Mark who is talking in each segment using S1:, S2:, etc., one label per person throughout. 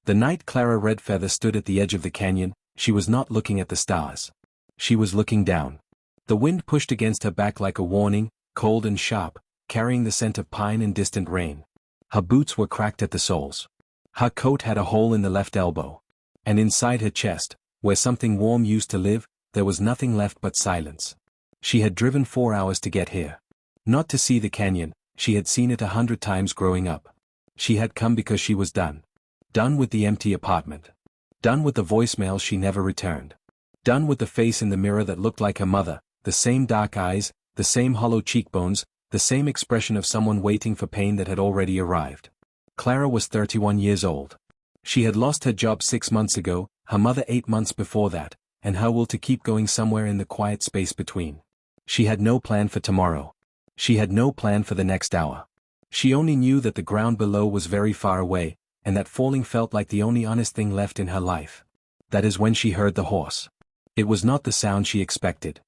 S1: The night Clara Redfeather stood at the edge of the canyon, she was not looking at the stars. She was looking down. The wind pushed against her back like a warning, cold and sharp, carrying the scent of pine and distant rain. Her boots were cracked at the soles. Her coat had a hole in the left elbow. And inside her chest, where something warm used to live, there was nothing left but silence. She had driven 4 hours to get here. Not to see the canyon, she had seen it 100 times growing up. She had come because she was done. Done with the empty apartment. Done with the voicemail she never returned. Done with the face in the mirror that looked like her mother, the same dark eyes, the same hollow cheekbones, the same expression of someone waiting for pain that had already arrived. Clara was 31 years old. She had lost her job 6 months ago, her mother 8 months before that, and her will to keep going somewhere in the quiet space between. She had no plan for tomorrow. She had no plan for the next hour. She only knew that the ground below was very far away, and that falling felt like the only honest thing left in her life. That is when she heard the horse. It was not the sound she expected.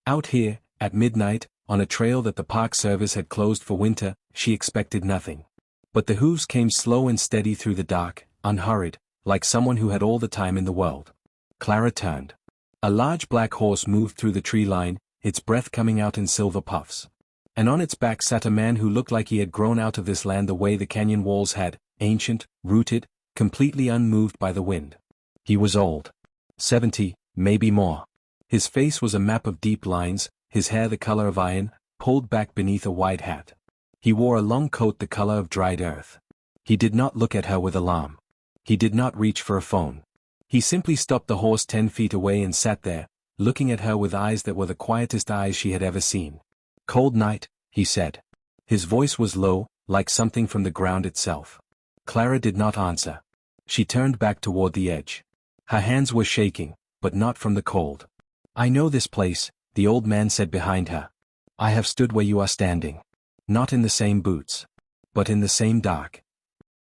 S1: Out here, at midnight, on a trail that the Park Service had closed for winter, she expected nothing. But the hooves came slow and steady through the dark, unhurried, like someone who had all the time in the world. Clara turned. A large black horse moved through the tree line, its breath coming out in silver puffs. And on its back sat a man who looked like he had grown out of this land the way the canyon walls had, ancient, rooted, completely unmoved by the wind. He was old. 70, maybe more. His face was a map of deep lines, his hair the color of iron, pulled back beneath a wide hat. He wore a long coat the color of dried earth. He did not look at her with alarm. He did not reach for a phone. He simply stopped the horse 10 feet away and sat there, looking at her with eyes that were the quietest eyes she had ever seen. "Cold night," he said. His voice was low, like something from the ground itself. Clara did not answer. She turned back toward the edge. Her hands were shaking, but not from the cold. "I know this place," the old man said behind her. "I have stood where you are standing. Not in the same boots. But in the same dark."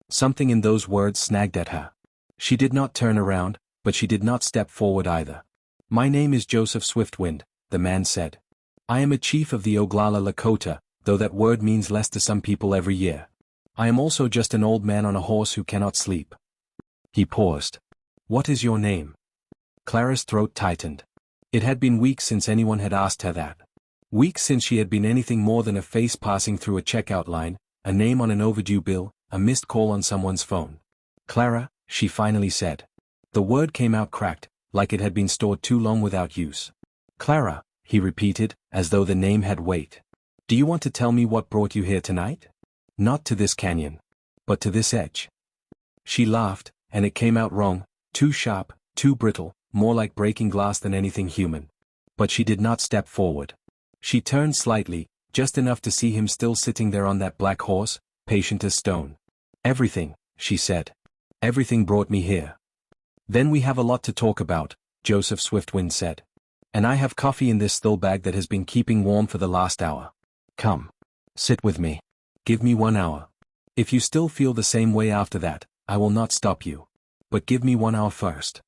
S1: Something in those words snagged at her. She did not turn around, but she did not step forward either. "My name is Joseph Swiftwind," the man said. "I am a chief of the Oglala Lakota, though that word means less to some people every year. I am also just an old man on a horse who cannot sleep." He paused. "What is your name?" Clara's throat tightened. It had been weeks since anyone had asked her that. Weeks since she had been anything more than a face passing through a checkout line, a name on an overdue bill, a missed call on someone's phone. "Clara," she finally said. The word came out cracked, like it had been stored too long without use. "Clara," he repeated, as though the name had weight. "Do you want to tell me what brought you here tonight? Not to this canyon. But to this edge." She laughed, and it came out wrong, too sharp, too brittle, more like breaking glass than anything human. But she did not step forward. She turned slightly, just enough to see him still sitting there on that black horse, patient as stone. "Everything," she said. "Everything brought me here." "Then we have a lot to talk about," Joseph Swiftwind said. "And I have coffee in this still bag that has been keeping warm for the last hour. Come. Sit with me. Give me 1 hour. If you still feel the same way after that, I will not stop you. But give me 1 hour first."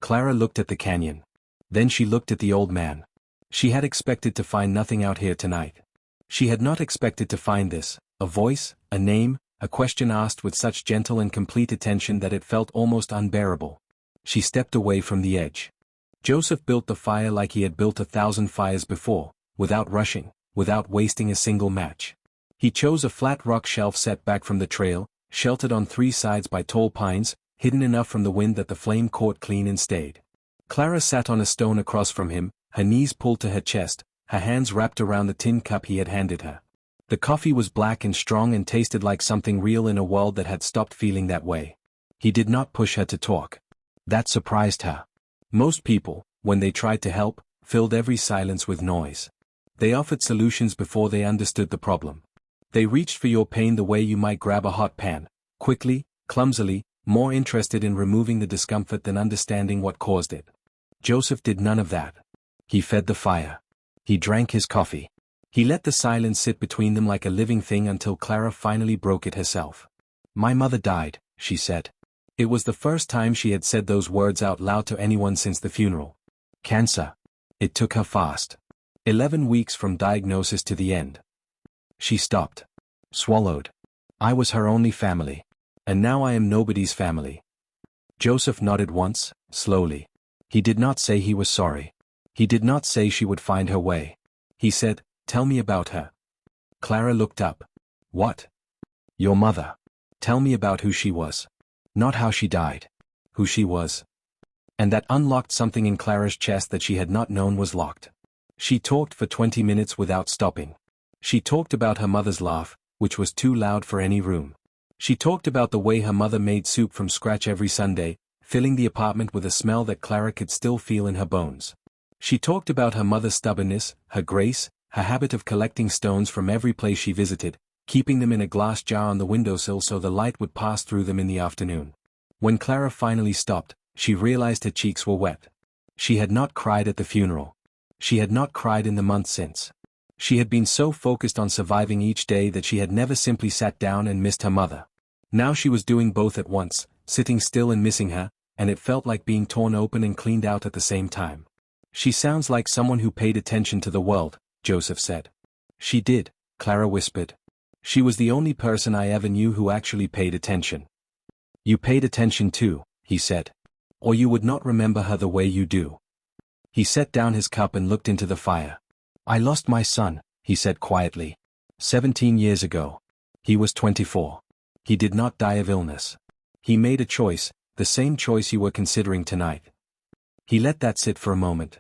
S1: Clara looked at the canyon. Then she looked at the old man. She had expected to find nothing out here tonight. She had not expected to find this, a voice, a name, a question asked with such gentle and complete attention that it felt almost unbearable. She stepped away from the edge. Joseph built the fire like he had built 1,000 fires before, without rushing, without wasting a single match. He chose a flat rock shelf set back from the trail, sheltered on 3 sides by tall pines, hidden enough from the wind that the flame caught clean and stayed. Clara sat on a stone across from him, her knees pulled to her chest, her hands wrapped around the tin cup he had handed her. The coffee was black and strong and tasted like something real in a world that had stopped feeling that way. He did not push her to talk. That surprised her. Most people, when they tried to help, filled every silence with noise. They offered solutions before they understood the problem. They reached for your pain the way you might grab a hot pan, quickly, clumsily, more interested in removing the discomfort than understanding what caused it. Joseph did none of that. He fed the fire. He drank his coffee. He let the silence sit between them like a living thing until Clara finally broke it herself. "My mother died," she said. It was the first time she had said those words out loud to anyone since the funeral. "Cancer. It took her fast. 11 weeks from diagnosis to the end." She stopped. Swallowed. "I was her only family. And now I am nobody's family." Joseph nodded once, slowly. He did not say he was sorry. He did not say she would find her way. He said, "Tell me about her." Clara looked up. "What?" "Your mother. Tell me about who she was. Not how she died. Who she was." And that unlocked something in Clara's chest that she had not known was locked. She talked for 20 minutes without stopping. She talked about her mother's laugh, which was too loud for any room. She talked about the way her mother made soup from scratch every Sunday, filling the apartment with a smell that Clara could still feel in her bones. She talked about her mother's stubbornness, her grace, her habit of collecting stones from every place she visited, keeping them in a glass jar on the windowsill so the light would pass through them in the afternoon. When Clara finally stopped, she realized her cheeks were wet. She had not cried at the funeral. She had not cried in the months since. She had been so focused on surviving each day that she had never simply sat down and missed her mother. Now she was doing both at once, sitting still and missing her, and it felt like being torn open and cleaned out at the same time. "She sounds like someone who paid attention to the world," Joseph said. "She did," Clara whispered. "She was the only person I ever knew who actually paid attention." "You paid attention too," he said. "Or you would not remember her the way you do." He set down his cup and looked into the fire. "I lost my son," he said quietly. 17 years ago. He was 24. He did not die of illness. He made a choice, the same choice you were considering tonight." He let that sit for a moment.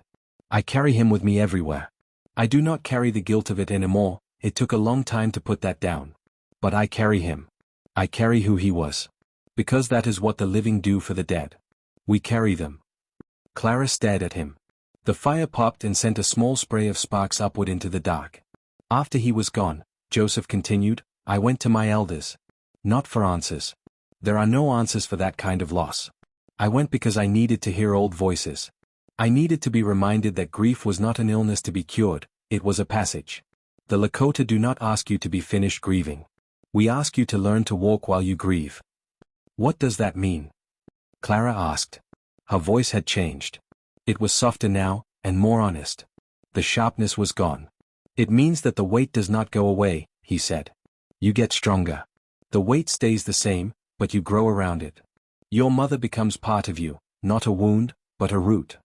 S1: "I carry him with me everywhere. I do not carry the guilt of it anymore. It took a long time to put that down. But I carry him. I carry who he was. Because that is what the living do for the dead. We carry them." Clara stared at him. The fire popped and sent a small spray of sparks upward into the dark. "After he was gone," Joseph continued, "I went to my elders. Not for answers. There are no answers for that kind of loss. I went because I needed to hear old voices. I needed to be reminded that grief was not an illness to be cured, it was a passage. The Lakota do not ask you to be finished grieving. We ask you to learn to walk while you grieve." "What does that mean?" Clara asked. Her voice had changed. It was softer now, and more honest. The sharpness was gone. "It means that the weight does not go away," he said. "You get stronger. The weight stays the same, but you grow around it. Your mother becomes part of you, not a wound, but a root."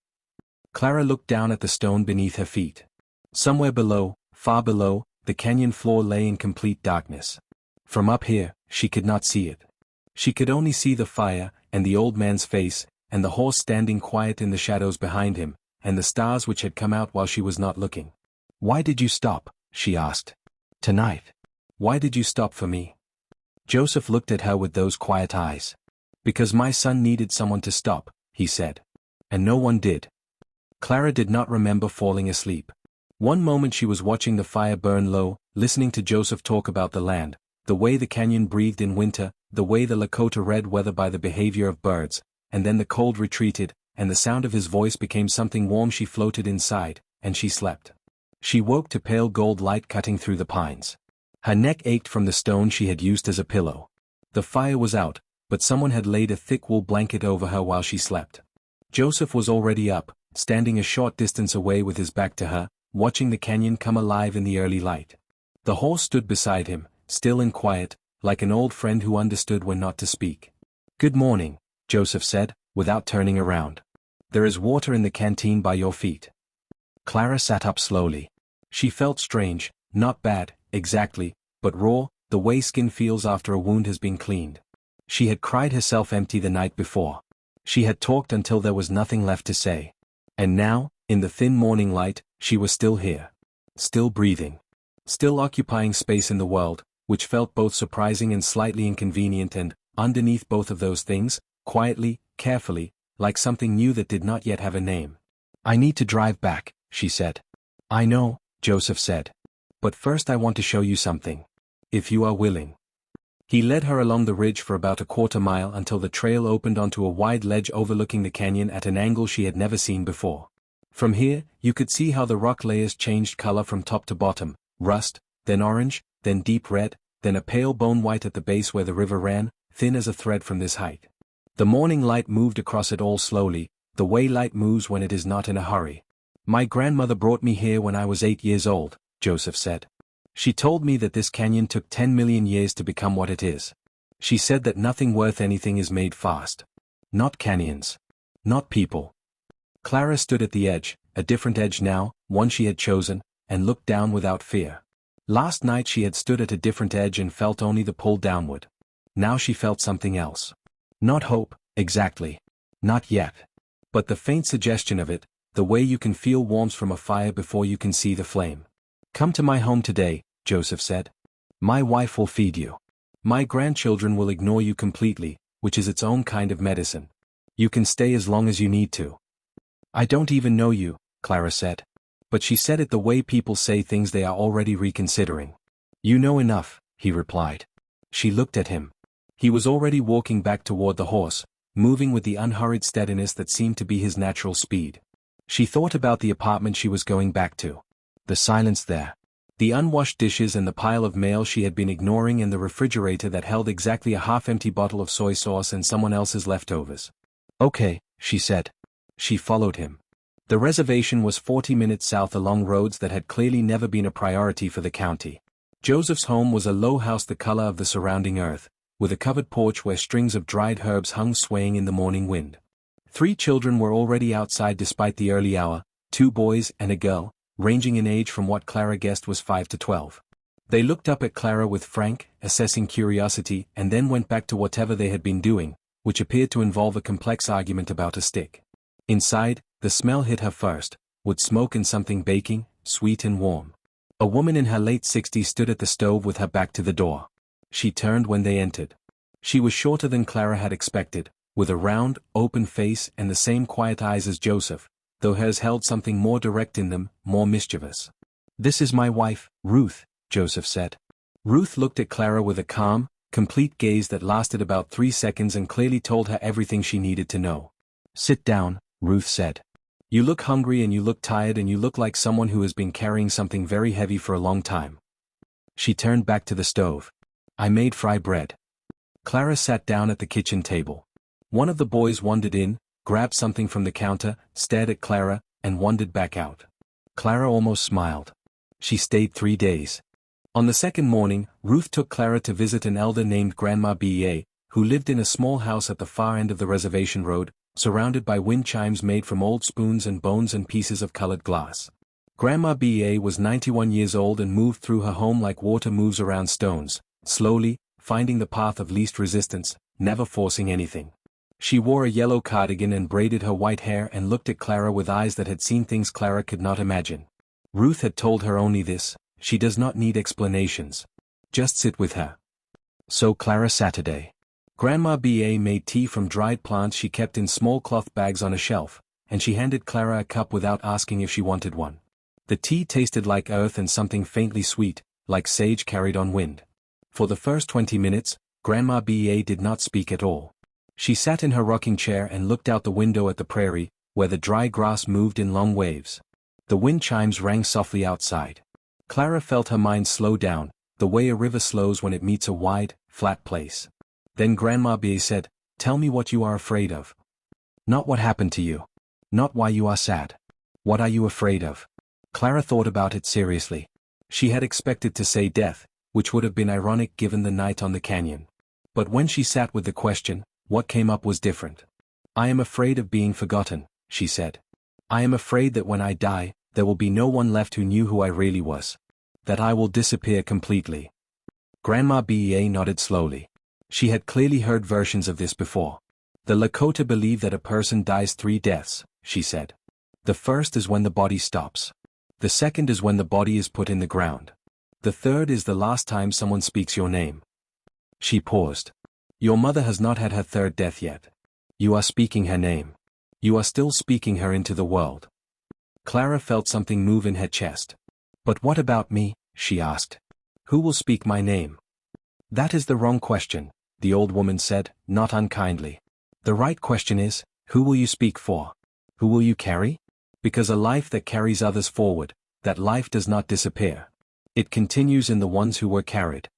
S1: Clara looked down at the stone beneath her feet. Somewhere below, far below, the canyon floor lay in complete darkness. From up here, she could not see it. She could only see the fire, and the old man's face, and the horse standing quiet in the shadows behind him, and the stars which had come out while she was not looking. "Why did you stop?" she asked. "Tonight. Why did you stop for me?" Joseph looked at her with those quiet eyes. "Because my son needed someone to stop," he said. "And no one did." Clara did not remember falling asleep. One moment she was watching the fire burn low, listening to Joseph talk about the land, the way the canyon breathed in winter, the way the Lakota read weather by the behavior of birds, and then the cold retreated, and the sound of his voice became something warm. She floated inside, and she slept. She woke to pale gold light cutting through the pines. Her neck ached from the stone she had used as a pillow. The fire was out, but someone had laid a thick wool blanket over her while she slept. Joseph was already up, standing a short distance away with his back to her, watching the canyon come alive in the early light. The horse stood beside him, still and quiet, like an old friend who understood when not to speak. "Good morning," Joseph said, without turning around. "There is water in the canteen by your feet." Clara sat up slowly. She felt strange, not bad, exactly, but raw, the way skin feels after a wound has been cleaned. She had cried herself empty the night before. She had talked until there was nothing left to say. And now, in the thin morning light, she was still here. Still breathing. Still occupying space in the world, which felt both surprising and slightly inconvenient, and, underneath both of those things, quietly, carefully, like something new that did not yet have a name. "I need to drive back," she said. "I know," Joseph said. "But first I want to show you something. If you are willing." He led her along the ridge for about a quarter mile until the trail opened onto a wide ledge overlooking the canyon at an angle she had never seen before. From here, you could see how the rock layers changed color from top to bottom, rust, then orange, then deep red, then a pale bone white at the base where the river ran, thin as a thread from this height. The morning light moved across it all slowly, the way light moves when it is not in a hurry. "My grandmother brought me here when I was 8 years old," Joseph said. "She told me that this canyon took 10 million years to become what it is. She said that nothing worth anything is made fast. Not canyons. Not people. Clara stood at the edge, a different edge now, one she had chosen, and looked down without fear. Last night she had stood at a different edge and felt only the pull downward. Now she felt something else. Not hope, exactly. Not yet. But the faint suggestion of it, the way you can feel warmth from a fire before you can see the flame. Come to my home today, Joseph said. My wife will feed you. My grandchildren will ignore you completely, which is its own kind of medicine. You can stay as long as you need to. I don't even know you, Clara said. But she said it the way people say things they are already reconsidering. You know enough, he replied. She looked at him. He was already walking back toward the horse, moving with the unhurried steadiness that seemed to be his natural speed. She thought about the apartment she was going back to. The silence there. The unwashed dishes and the pile of mail she had been ignoring and the refrigerator that held exactly a half-empty bottle of soy sauce and someone else's leftovers. Okay, she said. She followed him. The reservation was 40 minutes south along roads that had clearly never been a priority for the county. Joseph's home was a low house the color of the surrounding earth, with a covered porch where strings of dried herbs hung swaying in the morning wind. 3 children were already outside despite the early hour, 2 boys and a girl, ranging in age from what Clara guessed was 5 to 12. They looked up at Clara with frank, assessing curiosity and then went back to whatever they had been doing, which appeared to involve a complex argument about a stick. Inside, the smell hit her first, wood smoke and something baking, sweet and warm. A woman in her late 60s stood at the stove with her back to the door. She turned when they entered. She was shorter than Clara had expected, with a round, open face and the same quiet eyes as Joseph, though hers held something more direct in them, more mischievous. This is my wife, Ruth, Joseph said. Ruth looked at Clara with a calm, complete gaze that lasted about 3 seconds and clearly told her everything she needed to know. Sit down, Ruth said. You look hungry and you look tired and you look like someone who has been carrying something very heavy for a long time. She turned back to the stove. I made fry bread. Clara sat down at the kitchen table. One of the boys wandered in, grabbed something from the counter, stared at Clara, and wandered back out. Clara almost smiled. She stayed 3 days. On the second morning, Ruth took Clara to visit an elder named Grandma B.A., who lived in a small house at the far end of the reservation road, surrounded by wind chimes made from old spoons and bones and pieces of colored glass. Grandma B.A. was 91 years old and moved through her home like water moves around stones, slowly, finding the path of least resistance, never forcing anything. She wore a yellow cardigan and braided her white hair and looked at Clara with eyes that had seen things Clara could not imagine. Ruth had told her only this: she does not need explanations. Just sit with her. So Clara Saturday. Grandma B.A. made tea from dried plants she kept in small cloth bags on a shelf, and she handed Clara a cup without asking if she wanted one. The tea tasted like earth and something faintly sweet, like sage carried on wind. For the first 20 minutes, Grandma B.A. did not speak at all. She sat in her rocking chair and looked out the window at the prairie, where the dry grass moved in long waves. The wind chimes rang softly outside. Clara felt her mind slow down, the way a river slows when it meets a wide, flat place. Then Grandma B.A. said, Tell me what you are afraid of. Not what happened to you. Not why you are sad. What are you afraid of? Clara thought about it seriously. She had expected to say death, which would have been ironic given the night on the canyon. But when she sat with the question, what came up was different. I am afraid of being forgotten, she said. I am afraid that when I die, there will be no one left who knew who I really was. That I will disappear completely. Grandma B.A. nodded slowly. She had clearly heard versions of this before. The Lakota believe that a person dies 3 deaths, she said. The first is when the body stops. The second is when the body is put in the ground. The third is the last time someone speaks your name. She paused. Your mother has not had her 3rd death yet. You are speaking her name. You are still speaking her into the world. Clara felt something move in her chest. But what about me? She asked. Who will speak my name? That is the wrong question, the old woman said, not unkindly. The right question is, who will you speak for? Who will you carry? Because a life that carries others forward, that life does not disappear. It continues in the ones who were carried.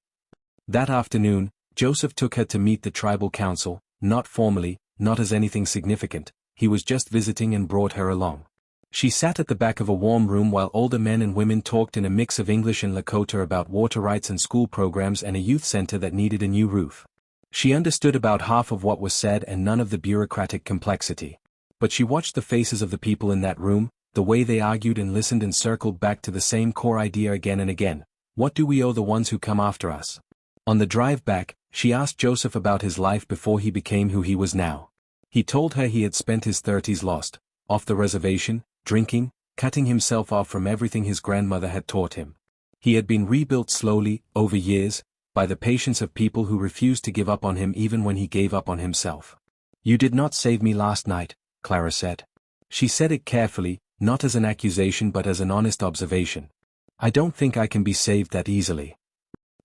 S1: That afternoon, Joseph took her to meet the tribal council, not formally, not as anything significant, he was just visiting and brought her along. She sat at the back of a warm room while older men and women talked in a mix of English and Lakota about water rights and school programs and a youth center that needed a new roof. She understood about half of what was said and none of the bureaucratic complexity. But she watched the faces of the people in that room, the way they argued and listened and circled back to the same core idea again and again. What do we owe the ones who come after us? On the drive back, she asked Joseph about his life before he became who he was now. He told her he had spent his 30s lost, off the reservation, drinking, cutting himself off from everything his grandmother had taught him. He had been rebuilt slowly, over years, by the patience of people who refused to give up on him even when he gave up on himself. "You did not save me last night," Clara said. She said it carefully, not as an accusation but as an honest observation. "I don't think I can be saved that easily."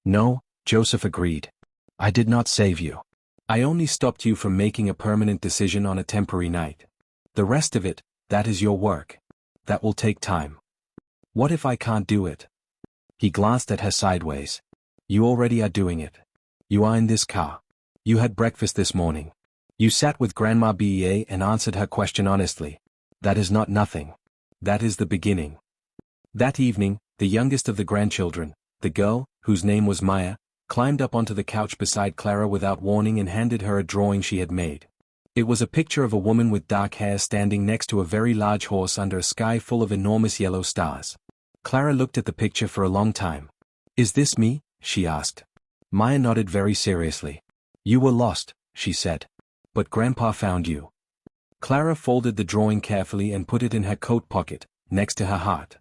S1: "No," Joseph agreed. "I did not save you. I only stopped you from making a permanent decision on a temporary night. The rest of it, that is your work. That will take time." "What if I can't do it?" He glanced at her sideways. "You already are doing it. You are in this car. You had breakfast this morning. You sat with Grandma Bea and answered her question honestly. That is not nothing. That is the beginning." That evening, the youngest of the grandchildren, the girl, whose name was Maya, climbed up onto the couch beside Clara without warning and handed her a drawing she had made. It was a picture of a woman with dark hair standing next to a very large horse under a sky full of enormous yellow stars. Clara looked at the picture for a long time. "Is this me?" she asked. Maya nodded very seriously. "You were lost," she said. "But Grandpa found you." Clara folded the drawing carefully and put it in her coat pocket, next to her heart.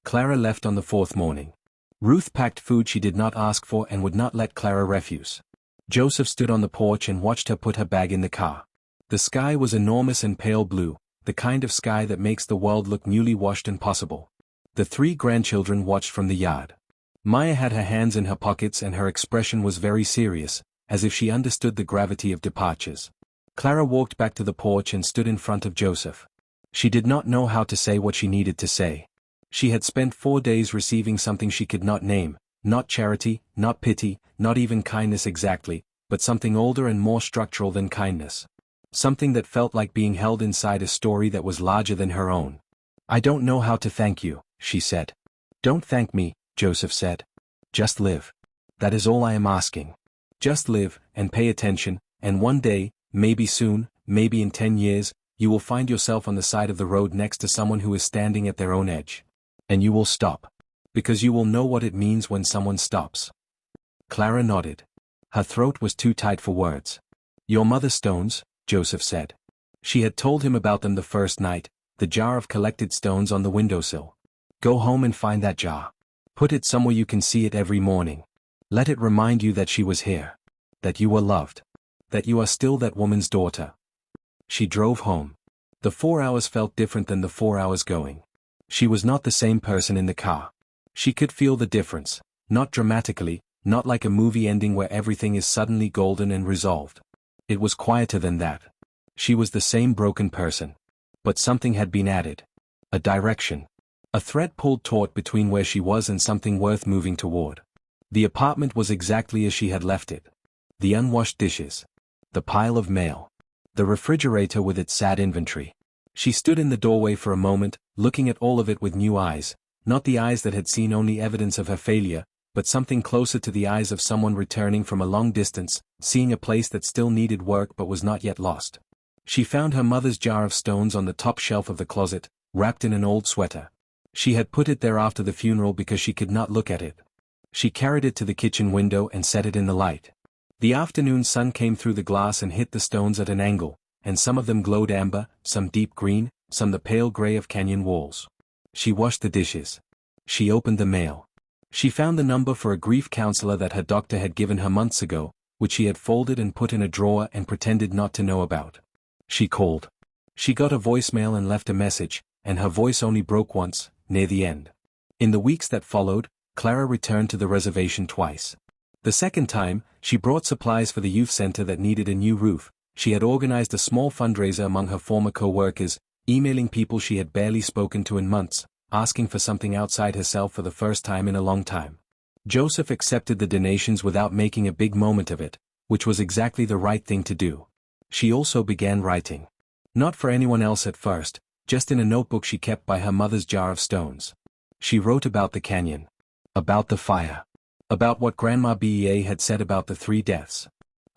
S1: Clara left on the 4th morning. Ruth packed food she did not ask for and would not let Clara refuse. Joseph stood on the porch and watched her put her bag in the car. The sky was enormous and pale blue, the kind of sky that makes the world look newly washed and possible. The 3 grandchildren watched from the yard. Maya had her hands in her pockets and her expression was very serious, as if she understood the gravity of departures. Clara walked back to the porch and stood in front of Joseph. She did not know how to say what she needed to say. She had spent 4 days receiving something she could not name, not charity, not pity, not even kindness exactly, but something older and more structural than kindness. Something that felt like being held inside a story that was larger than her own. "I don't know how to thank you," she said. "Don't thank me," Joseph said. "Just live. That is all I am asking. Just live, and pay attention, and one day, maybe soon, maybe in 10 years, you will find yourself on the side of the road next to someone who is standing at their own edge. And you will stop. Because you will know what it means when someone stops." Clara nodded. Her throat was too tight for words. "Your mother's stones," Joseph said. She had told him about them the first night, the jar of collected stones on the windowsill. "Go home and find that jar. Put it somewhere you can see it every morning. Let it remind you that she was here. That you were loved. That you are still that woman's daughter." She drove home. The 4 hours felt different than the 4 hours going. She was not the same person in the car. She could feel the difference, not dramatically, not like a movie ending where everything is suddenly golden and resolved. It was quieter than that. She was the same broken person. But something had been added. A direction. A thread pulled taut between where she was and something worth moving toward. The apartment was exactly as she had left it. The unwashed dishes. The pile of mail. The refrigerator with its sad inventory. She stood in the doorway for a moment, looking at all of it with new eyes, not the eyes that had seen only evidence of her failure, but something closer to the eyes of someone returning from a long distance, seeing a place that still needed work but was not yet lost. She found her mother's jar of stones on the top shelf of the closet, wrapped in an old sweater. She had put it there after the funeral because she could not look at it. She carried it to the kitchen window and set it in the light. The afternoon sun came through the glass and hit the stones at an angle, and some of them glowed amber, some deep green, some the pale gray of canyon walls. She washed the dishes. She opened the mail. She found the number for a grief counselor that her doctor had given her months ago, which she had folded and put in a drawer and pretended not to know about. She called. She got a voicemail and left a message, and her voice only broke once, near the end. In the weeks that followed, Clara returned to the reservation twice. The second time, she brought supplies for the youth center that needed a new roof. She had organized a small fundraiser among her former co-workers, emailing people she had barely spoken to in months, asking for something outside herself for the first time in a long time. Joseph accepted the donations without making a big moment of it, which was exactly the right thing to do. She also began writing. Not for anyone else at first, just in a notebook she kept by her mother's jar of stones. She wrote about the canyon. About the fire. About what Grandma Bea had said about the 3 deaths.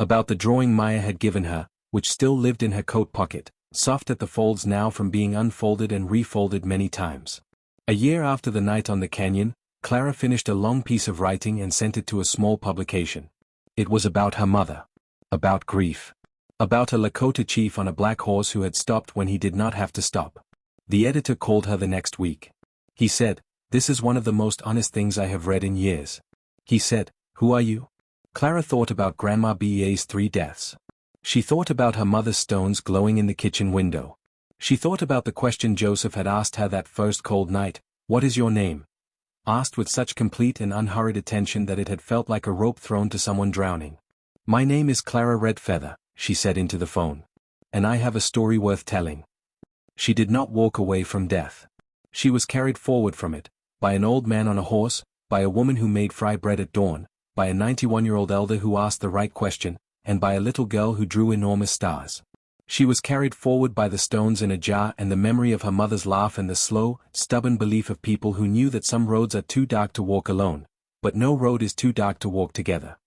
S1: About the drawing Maya had given her, which still lived in her coat pocket, soft at the folds now from being unfolded and refolded many times. A year after the night on the canyon, Clara finished a long piece of writing and sent it to a small publication. It was about her mother. About grief. About a Lakota chief on a black horse who had stopped when he did not have to stop. The editor called her the next week. He said, "This is one of the most honest things I have read in years." He said, "Who are you?" Clara thought about Grandma Ba's 3 deaths. She thought about her mother's stones glowing in the kitchen window. She thought about the question Joseph had asked her that first cold night, "What is your name?" Asked with such complete and unhurried attention that it had felt like a rope thrown to someone drowning. "My name is Clara Redfeather," she said into the phone. "And I have a story worth telling." She did not walk away from death. She was carried forward from it, by an old man on a horse, by a woman who made fry bread at dawn, by a 91-year-old elder who asked the right question, and by a little girl who drew enormous stars. She was carried forward by the stones in a jar and the memory of her mother's laugh and the slow, stubborn belief of people who knew that some roads are too dark to walk alone, but no road is too dark to walk together.